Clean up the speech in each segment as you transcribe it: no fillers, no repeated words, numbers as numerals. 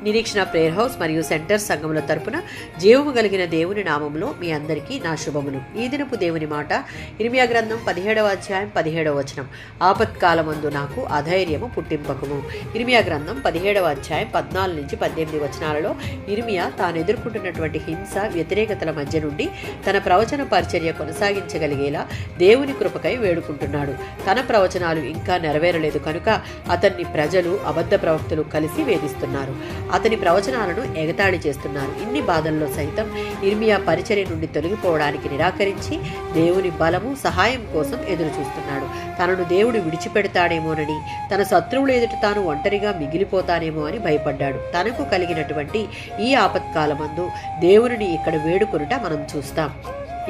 నిరీక్షణ prayer house మరియు centre సంఘముల తరపున జీవము కలిగిన దేవుని నామంలో మీ అందరికీ నా శుభములు. ఈ దినపు దేవుని మాట ఇర్మియా గ్రంథం 17వ అధ్యాయం 17వ వచనం. ఆపత్కాలమందు నాకు అధైర్యము పుట్టింపకము. ఇర్మియా గ్రంథం 17వ అధ్యాయం 14 నుంచి 18 వచనాలలో ఇర్మియా తాను ఎదుర్కొంటున్నటువంటి హింస వ్యతిరేకతల మధ్య నుండి తన ప్రవచన పరిచర్య కొనసాగించగలిగేలా దేవుని కృపకై వేడుకుంటున్నాడు. తన ప్రవచనాలు ఇంకా నెరవేరలేదు కనుక అతన్ని ప్రజలు అబద్ధ ప్రవక్తలు కలిసి వేధిస్తున్నారు. అతని ప్రవచనాలను ఎగతాళి చేస్తున్నారు. ఇన్ని బాధల్లో సైతం ఇర్మియా పరిచర్య నుండి తొలగిపోవడానికి నిరాకరించి దేవుని బలము సహాయం కోసం ఎదురు చూస్తున్నాడు. తనను దేవుడు విడిచిపెడతాడేమోనని, తన శత్రువుల ఎదుట తాను ఒంటరిగా మిగిలిపోతానేమో అని భయపడ్డాడు. తనకు కలిగినటువంటి ఈ ఆపత్కాలమందు దేవునిని ఇక్కడ వేడుకొనుట మనం చూస్తాం.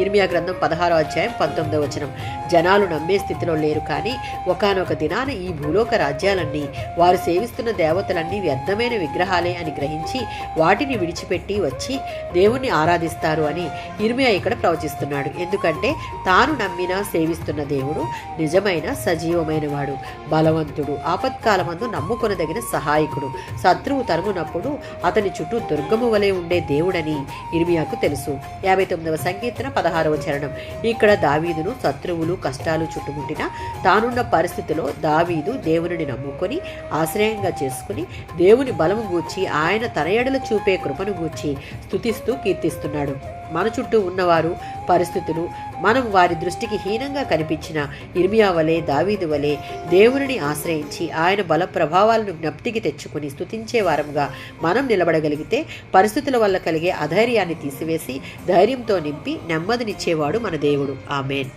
ఇర్మియా గ్రంథం 16వ అధ్యాయం 19వ వచనం. జనాలు నమ్మే స్థితిలో లేరు, కానీ ఒకానొక దినాన ఈ భూలోక రాజ్యాలన్నీ, వారు సేవిస్తున్న దేవతలన్నీ వ్యర్థమైన విగ్రహాలే అని గ్రహించి వాటిని విడిచిపెట్టి వచ్చి దేవుణ్ణి ఆరాధిస్తారు అని ఇర్మియా ఇక్కడ ప్రవచిస్తున్నాడు. ఎందుకంటే తాను నమ్మిన సేవిస్తున్న దేవుడు నిజమైన సజీవమైన వాడు, బలవంతుడు, ఆపత్కాలమందు నమ్ముకొనదగిన సహాయకుడు. శత్రువు తరుగునప్పుడు అతని చుట్టూ దుర్గము వలె ఉండే దేవుడని ఇర్మియాకు తెలుసు. 59వ సంకీర్తన 16వ చరణం. ఇక్కడ దావీదును శత్రువులు కష్టాలు చుట్టుముట్టిన తానున్న పరిస్థితిలో దావీదు దేవునిని నమ్ముకొని ఆశ్రయంగా చేసుకుని దేవుని బలము గూర్చి ఆయన తన ఎడల చూపే కృపను గూర్చి స్తుతిస్తూ కీర్తిస్తున్నాడు. మన చుట్టూ ఉన్నవారు పరిస్థితులు మనం వారి దృష్టికి హీనంగా కనిపించిన ఇర్మియా వలె దావీదు వలె దేవునిని ఆశ్రయించి ఆయన బల ప్రభావాలను జ్ఞప్తికి తెచ్చుకుని స్తుతించే వారంగా మనం నిలబడగలిగితే పరిస్థితుల వల్ల కలిగే అధైర్యాన్ని తీసివేసి ధైర్యంతో నింపి నెమ్మదినిచ్చేవాడు మన దేవుడు. ఆమేన్.